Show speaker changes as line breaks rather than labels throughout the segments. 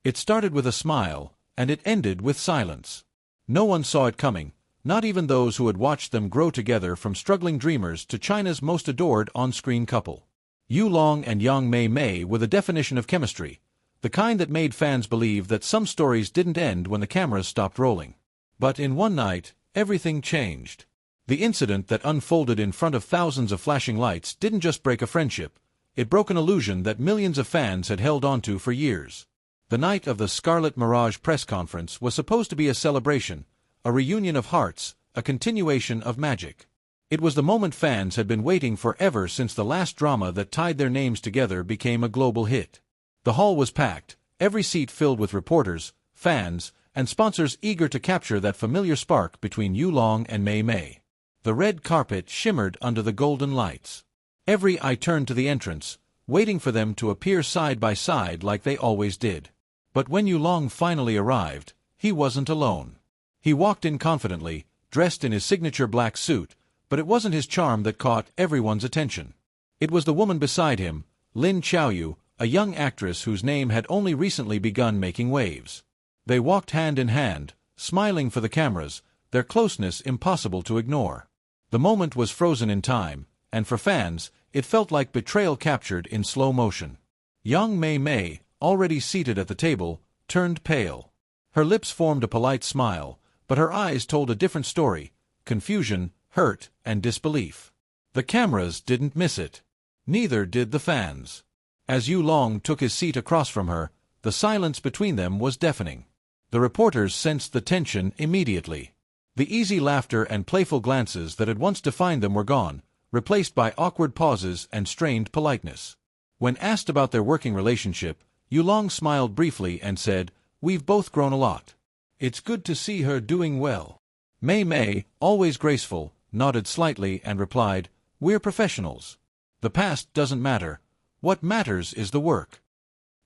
It started with a smile, and it ended with silence. No one saw it coming, not even those who had watched them grow together from struggling dreamers to China's most adored on-screen couple. Yu Long and Yang Mei Mei were the definition of chemistry, the kind that made fans believe that some stories didn't end when the cameras stopped rolling. But in one night, everything changed. The incident that unfolded in front of thousands of flashing lights didn't just break a friendship, it broke an illusion that millions of fans had held onto for years. The night of the Scarlet Mirage press conference was supposed to be a celebration, a reunion of hearts, a continuation of magic. It was the moment fans had been waiting for ever since the last drama that tied their names together became a global hit. The hall was packed, every seat filled with reporters, fans, and sponsors eager to capture that familiar spark between Yu Long and Mei Mei. The red carpet shimmered under the golden lights. Every eye turned to the entrance, waiting for them to appear side by side like they always did. But when Yu Long finally arrived, he wasn't alone. He walked in confidently, dressed in his signature black suit, but it wasn't his charm that caught everyone's attention. It was the woman beside him, Lin Xiaoyu, a young actress whose name had only recently begun making waves. They walked hand in hand, smiling for the cameras, their closeness impossible to ignore. The moment was frozen in time, and for fans, it felt like betrayal captured in slow motion. Yang Mei Mei, already seated at the table, turned pale. Her lips formed a polite smile, but her eyes told a different story: confusion, hurt, and disbelief. The cameras didn't miss it. Neither did the fans. As Yu Long took his seat across from her, the silence between them was deafening. The reporters sensed the tension immediately. The easy laughter and playful glances that had once defined them were gone, replaced by awkward pauses and strained politeness. When asked about their working relationship, Yu Long smiled briefly and said, "We've both grown a lot. It's good to see her doing well." Mei Mei, always graceful, nodded slightly and replied, "We're professionals. The past doesn't matter. What matters is the work."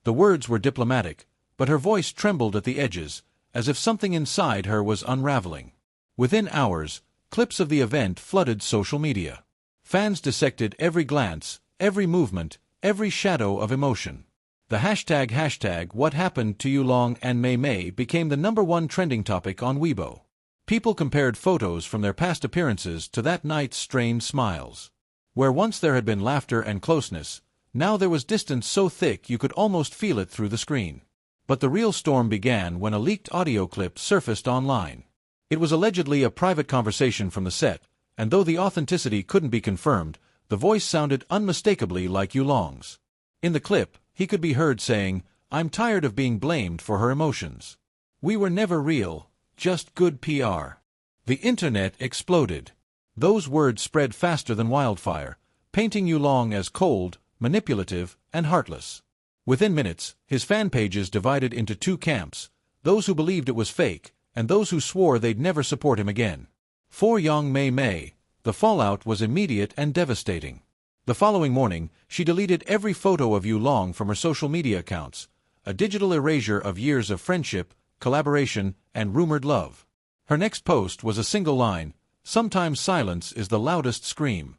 The words were diplomatic, but her voice trembled at the edges, as if something inside her was unraveling. Within hours, clips of the event flooded social media. Fans dissected every glance, every movement, every shadow of emotion. The hashtag what happened to Yu Long and Mei Mei became the #1 trending topic on Weibo. People compared photos from their past appearances to that night's strained smiles. Where once there had been laughter and closeness, now there was distance so thick you could almost feel it through the screen. But the real storm began when a leaked audio clip surfaced online. It was allegedly a private conversation from the set, and though the authenticity couldn't be confirmed, the voice sounded unmistakably like Yu Long's. In the clip, he could be heard saying, "I'm tired of being blamed for her emotions. We were never real, just good PR." The internet exploded. Those words spread faster than wildfire, painting Yu Long as cold, manipulative, and heartless. Within minutes, his fan pages divided into two camps, those who believed it was fake, and those who swore they'd never support him again. For Yang Mei Mei, the fallout was immediate and devastating. The following morning, she deleted every photo of Yu Long from her social media accounts, a digital erasure of years of friendship, collaboration, and rumored love. Her next post was a single line: "Sometimes silence is the loudest scream."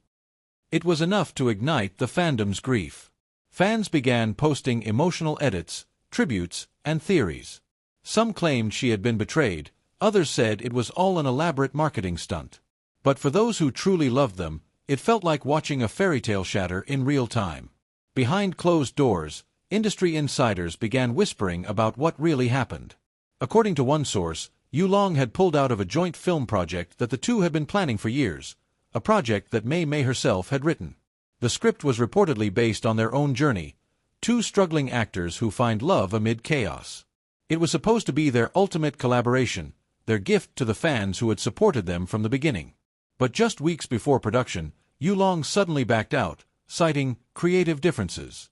It was enough to ignite the fandom's grief. Fans began posting emotional edits, tributes, and theories. Some claimed she had been betrayed, others said it was all an elaborate marketing stunt. But for those who truly loved them, it felt like watching a fairy tale shatter in real time. Behind closed doors, industry insiders began whispering about what really happened. According to one source, Yu Long had pulled out of a joint film project that the two had been planning for years, a project that Mei Mei herself had written. The script was reportedly based on their own journey, two struggling actors who find love amid chaos. It was supposed to be their ultimate collaboration, their gift to the fans who had supported them from the beginning. But just weeks before production, Yu Long suddenly backed out, citing creative differences.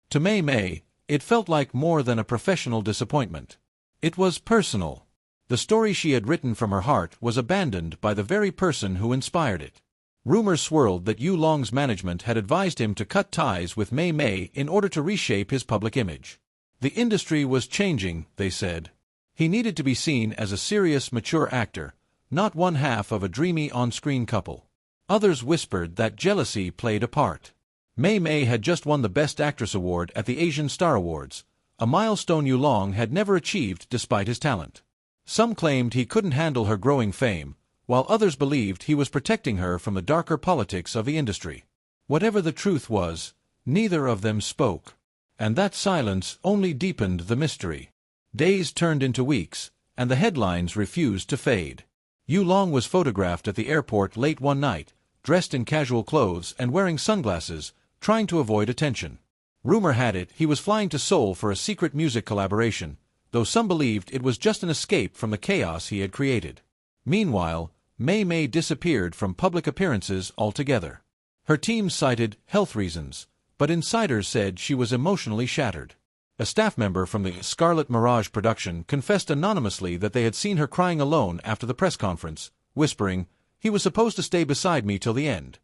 To Mei Mei, it felt like more than a professional disappointment. It was personal. The story she had written from her heart was abandoned by the very person who inspired it. Rumors swirled that Yu Long's management had advised him to cut ties with Mei Mei in order to reshape his public image. The industry was changing, they said. He needed to be seen as a serious, mature actor, not one half of a dreamy on-screen couple. Others whispered that jealousy played a part. Mei Mei had just won the Best Actress award at the Asian Star Awards, a milestone Yu Long had never achieved despite his talent. Some claimed he couldn't handle her growing fame, while others believed he was protecting her from the darker politics of the industry. Whatever the truth was, neither of them spoke. And that silence only deepened the mystery. Days turned into weeks, and the headlines refused to fade. Yu Long was photographed at the airport late one night, dressed in casual clothes and wearing sunglasses, trying to avoid attention. Rumor had it he was flying to Seoul for a secret music collaboration, though some believed it was just an escape from the chaos he had created. Meanwhile, Mei Mei disappeared from public appearances altogether. Her team cited health reasons, but insiders said she was emotionally shattered. A staff member from the Scarlet Mirage production confessed anonymously that they had seen her crying alone after the press conference, whispering, "He was supposed to stay beside me till the end."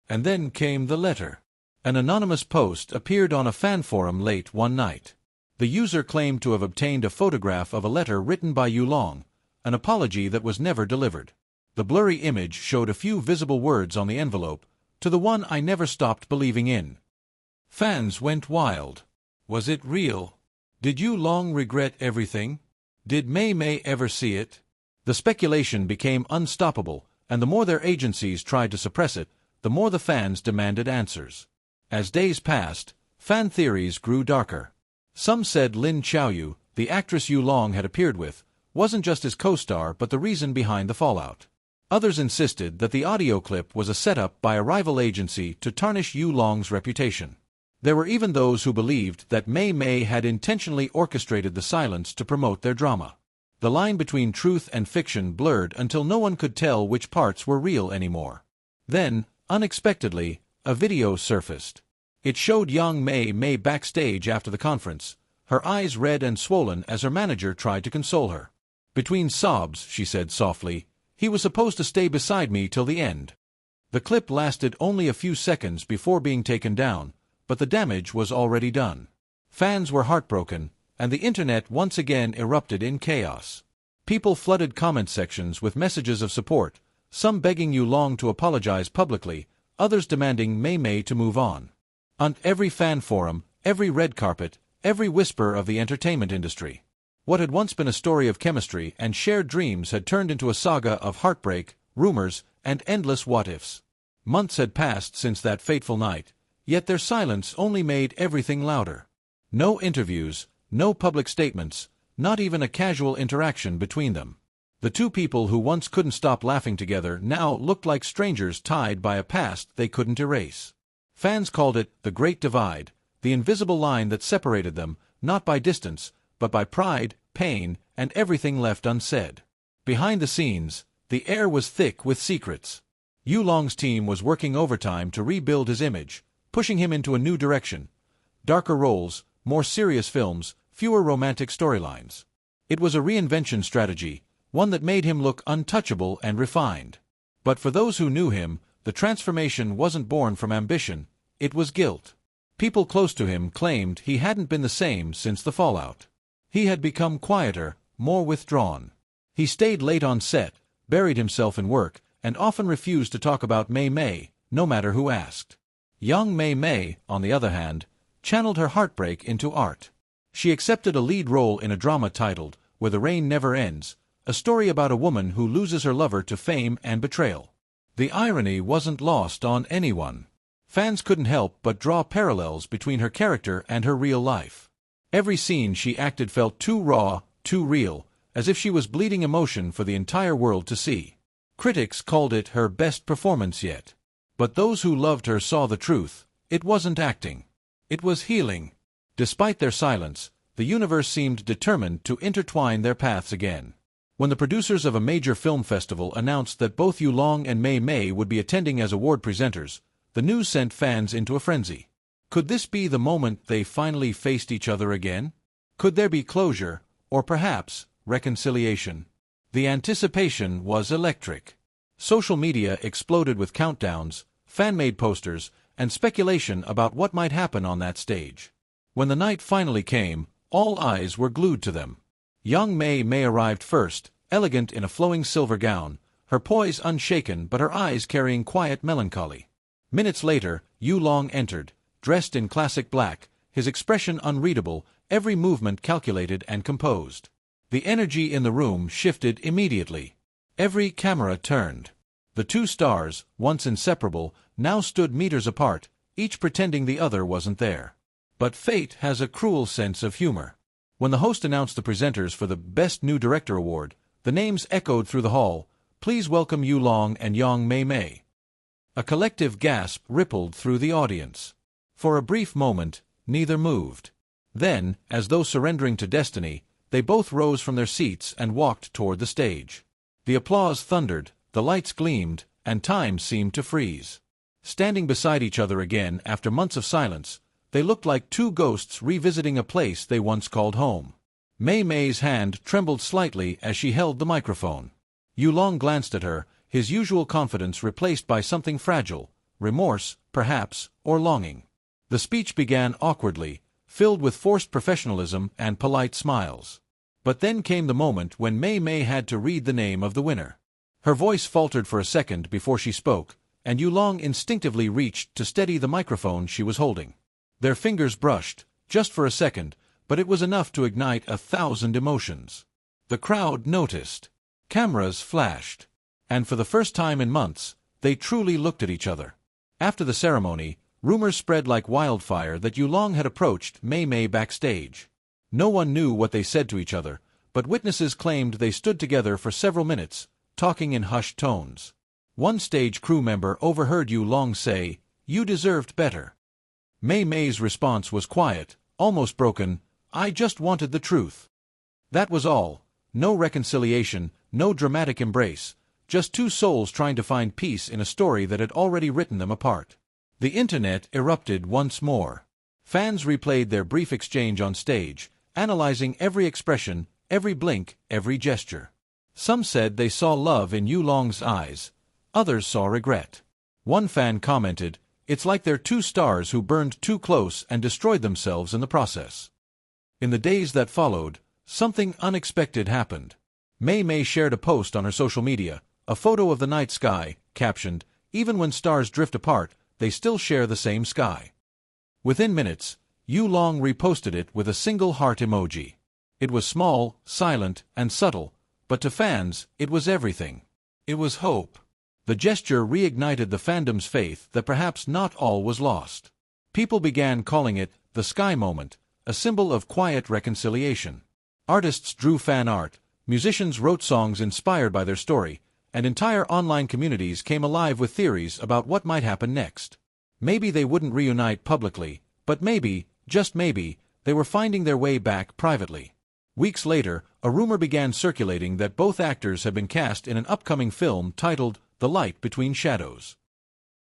And then came the letter. An anonymous post appeared on a fan forum late one night. The user claimed to have obtained a photograph of a letter written by Yu Long, an apology that was never delivered. The blurry image showed a few visible words on the envelope, "To the one I never stopped believing in." Fans went wild. Was it real? Did Yu Long regret everything? Did Mei Mei ever see it? The speculation became unstoppable, and the more their agencies tried to suppress it, the more the fans demanded answers. As days passed, fan theories grew darker. Some said Lin Xiaoyu, the actress Yu Long had appeared with, wasn't just his co-star but the reason behind the fallout. Others insisted that the audio clip was a setup by a rival agency to tarnish Yu Long's reputation. There were even those who believed that Mei Mei had intentionally orchestrated the silence to promote their drama. The line between truth and fiction blurred until no one could tell which parts were real anymore. Then, unexpectedly, a video surfaced. It showed Yang Mei Mei backstage after the conference, her eyes red and swollen as her manager tried to console her. "Between sobs," she said softly, "he was supposed to stay beside me till the end." The clip lasted only a few seconds before being taken down, but the damage was already done. Fans were heartbroken, and the internet once again erupted in chaos. People flooded comment sections with messages of support, some begging Yu Long to apologize publicly, others demanding Mei Mei to move on. On every fan forum, every red carpet, every whisper of the entertainment industry. What had once been a story of chemistry and shared dreams had turned into a saga of heartbreak, rumors, and endless what-ifs. Months had passed since that fateful night, yet their silence only made everything louder. No interviews, no public statements, not even a casual interaction between them. The two people who once couldn't stop laughing together now looked like strangers tied by a past they couldn't erase. Fans called it the Great Divide, the invisible line that separated them, not by distance, but by pride, pain, and everything left unsaid. Behind the scenes, the air was thick with secrets. Yu Long's team was working overtime to rebuild his image, pushing him into a new direction. Darker roles, more serious films, fewer romantic storylines. It was a reinvention strategy, one that made him look untouchable and refined. But for those who knew him, the transformation wasn't born from ambition, it was guilt. People close to him claimed he hadn't been the same since the fallout. He had become quieter, more withdrawn. He stayed late on set, buried himself in work, and often refused to talk about Mei Mei, no matter who asked. Yang Mei Mei, on the other hand, channeled her heartbreak into art. She accepted a lead role in a drama titled Where the Rain Never Ends, a story about a woman who loses her lover to fame and betrayal. The irony wasn't lost on anyone. Fans couldn't help but draw parallels between her character and her real life. Every scene she acted felt too raw, too real, as if she was bleeding emotion for the entire world to see. Critics called it her best performance yet. But those who loved her saw the truth. It wasn't acting. It was healing. Despite their silence, the universe seemed determined to intertwine their paths again. When the producers of a major film festival announced that both Yu Long and Mei Mei would be attending as award presenters, the news sent fans into a frenzy. Could this be the moment they finally faced each other again? Could there be closure, or perhaps reconciliation? The anticipation was electric. Social media exploded with countdowns, fan-made posters, and speculation about what might happen on that stage. When the night finally came, all eyes were glued to them. Yang Mei Mei arrived first, elegant in a flowing silver gown, her poise unshaken but her eyes carrying quiet melancholy. Minutes later, Yu Long entered, dressed in classic black, his expression unreadable, every movement calculated and composed. The energy in the room shifted immediately. Every camera turned. The two stars, once inseparable, now stood meters apart, each pretending the other wasn't there. But fate has a cruel sense of humor. When the host announced the presenters for the Best New Director Award, the names echoed through the hall. Please welcome Yu Long and Yang Mei Mei. A collective gasp rippled through the audience. For a brief moment, neither moved. Then, as though surrendering to destiny, they both rose from their seats and walked toward the stage. The applause thundered, the lights gleamed, and time seemed to freeze. Standing beside each other again after months of silence, they looked like two ghosts revisiting a place they once called home. Mei Mei's hand trembled slightly as she held the microphone. Yu Long glanced at her, his usual confidence replaced by something fragile, remorse, perhaps, or longing. The speech began awkwardly, filled with forced professionalism and polite smiles. But then came the moment when Mei Mei had to read the name of the winner. Her voice faltered for a second before she spoke, and Yu Long instinctively reached to steady the microphone she was holding. Their fingers brushed, just for a second, but it was enough to ignite 1,000 emotions. The crowd noticed. Cameras flashed. And for the first time in months, they truly looked at each other. After the ceremony, rumors spread like wildfire that Yu Long had approached Mei Mei backstage. No one knew what they said to each other, but witnesses claimed they stood together for several minutes, talking in hushed tones. One stage crew member overheard Yu Long say, "You deserved better." Mei Mei's response was quiet, almost broken, "I just wanted the truth." That was all. No reconciliation, no dramatic embrace, just two souls trying to find peace in a story that had already written them apart. The internet erupted once more. Fans replayed their brief exchange on stage, analyzing every expression, every blink, every gesture. Some said they saw love in Yu Long's eyes. Others saw regret. One fan commented, "It's like they're two stars who burned too close and destroyed themselves in the process." In the days that followed, something unexpected happened. Mei Mei shared a post on her social media, a photo of the night sky, captioned, "Even when stars drift apart, they still share the same sky." Within minutes, Yu Long reposted it with a single heart emoji. It was small, silent, and subtle, but to fans, it was everything. It was hope. The gesture reignited the fandom's faith that perhaps not all was lost. People began calling it the sky moment, a symbol of quiet reconciliation. Artists drew fan art, musicians wrote songs inspired by their story, and entire online communities came alive with theories about what might happen next. Maybe they wouldn't reunite publicly, but maybe, just maybe, they were finding their way back privately. Weeks later, a rumor began circulating that both actors had been cast in an upcoming film titled The Light Between Shadows.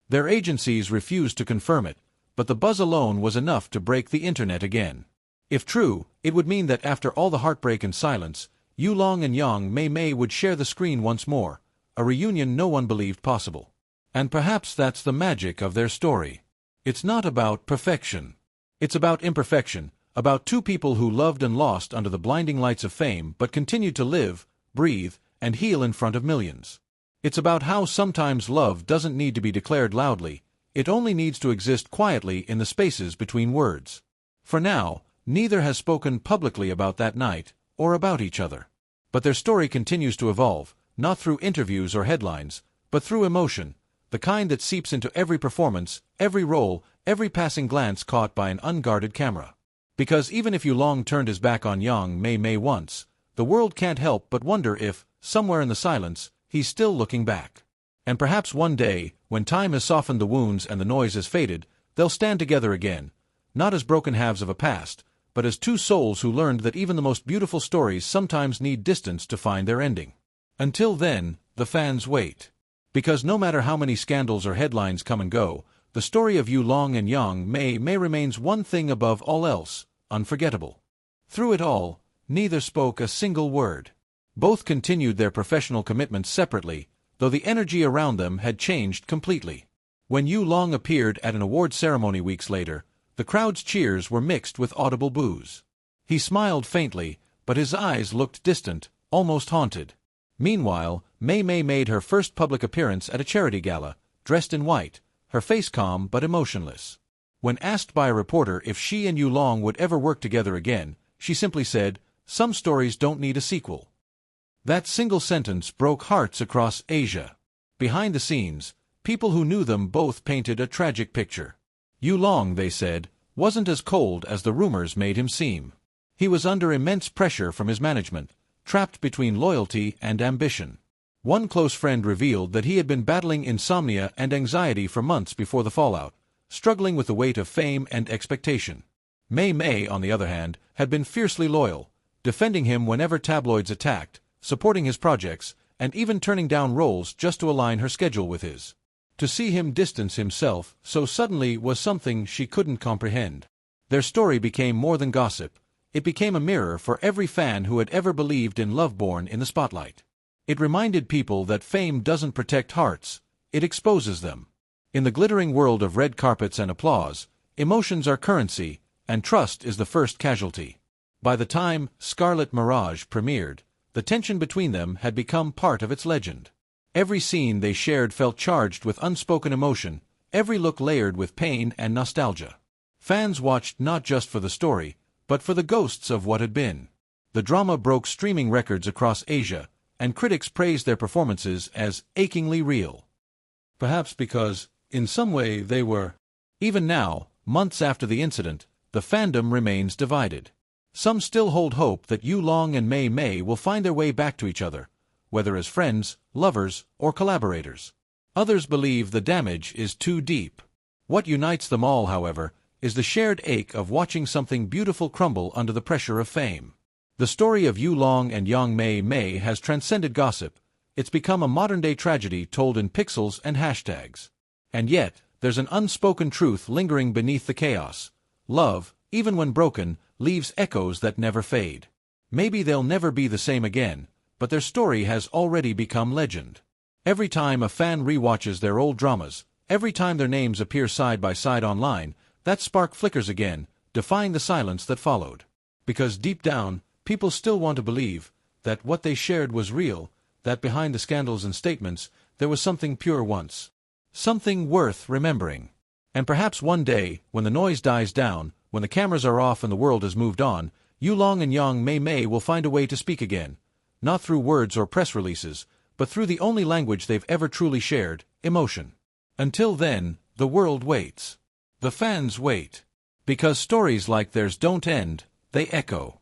Their agencies refused to confirm it, but the buzz alone was enough to break the internet again. If true, it would mean that after all the heartbreak and silence, Yu Long and Yang Mei Mei would share the screen once more, a reunion no one believed possible. And perhaps that's the magic of their story. It's not about perfection. It's about imperfection, about two people who loved and lost under the blinding lights of fame but continued to live, breathe, and heal in front of millions. It's about how sometimes love doesn't need to be declared loudly, it only needs to exist quietly in the spaces between words. For now, neither has spoken publicly about that night, or about each other. But their story continues to evolve, not through interviews or headlines, but through emotion, the kind that seeps into every performance, every role, every passing glance caught by an unguarded camera. Because even if Yu Long turned his back on Yang Mei Mei once, the world can't help but wonder if, somewhere in the silence, he's still looking back. And perhaps one day, when time has softened the wounds and the noise has faded, they'll stand together again, not as broken halves of a past, but as two souls who learned that even the most beautiful stories sometimes need distance to find their ending. Until then, the fans wait. Because no matter how many scandals or headlines come and go, the story of Yu Long and Yang Mei Mei remains one thing above all else, unforgettable. Through it all, neither spoke a single word. Both continued their professional commitments separately, though the energy around them had changed completely. When Yu Long appeared at an award ceremony weeks later, the crowd's cheers were mixed with audible boos. He smiled faintly, but his eyes looked distant, almost haunted. Meanwhile, Mei Mei made her first public appearance at a charity gala, dressed in white, her face calm but emotionless. When asked by a reporter if she and Yu Long would ever work together again, she simply said, "Some stories don't need a sequel." That single sentence broke hearts across Asia. Behind the scenes, people who knew them both painted a tragic picture. Yu Long, they said, wasn't as cold as the rumors made him seem. He was under immense pressure from his management, trapped between loyalty and ambition. One close friend revealed that he had been battling insomnia and anxiety for months before the fallout, struggling with the weight of fame and expectation. Mei Mei, on the other hand, had been fiercely loyal, defending him whenever tabloids attacked, supporting his projects, and even turning down roles just to align her schedule with his. To see him distance himself so suddenly was something she couldn't comprehend. Their story became more than gossip. It became a mirror for every fan who had ever believed in love born in the spotlight. It reminded people that fame doesn't protect hearts, it exposes them. In the glittering world of red carpets and applause, emotions are currency, and trust is the first casualty. By the time Scarlet Mirage premiered, the tension between them had become part of its legend. Every scene they shared felt charged with unspoken emotion, every look layered with pain and nostalgia. Fans watched not just for the story, but for the ghosts of what had been. The drama broke streaming records across Asia, and critics praised their performances as achingly real. Perhaps because, in some way, they were. Even now, months after the incident, the fandom remains divided. Some still hold hope that Yu Long and Mei Mei will find their way back to each other, whether as friends, lovers, or collaborators. Others believe the damage is too deep. What unites them all, however, is the shared ache of watching something beautiful crumble under the pressure of fame. The story of Yu Long and Yang Mei Mei has transcended gossip. It's become a modern-day tragedy told in pixels and hashtags. And yet, there's an unspoken truth lingering beneath the chaos. Love, even when broken, leaves echoes that never fade. Maybe they'll never be the same again, but their story has already become legend. Every time a fan rewatches their old dramas, every time their names appear side by side online, that spark flickers again, defying the silence that followed. Because deep down, people still want to believe that what they shared was real, that behind the scandals and statements, there was something pure once. Something worth remembering. And perhaps one day, when the noise dies down, when the cameras are off and the world has moved on, Yu Long and Yang Mei Mei will find a way to speak again. Not through words or press releases, but through the only language they've ever truly shared, emotion. Until then, the world waits. The fans wait. Because stories like theirs don't end, they echo.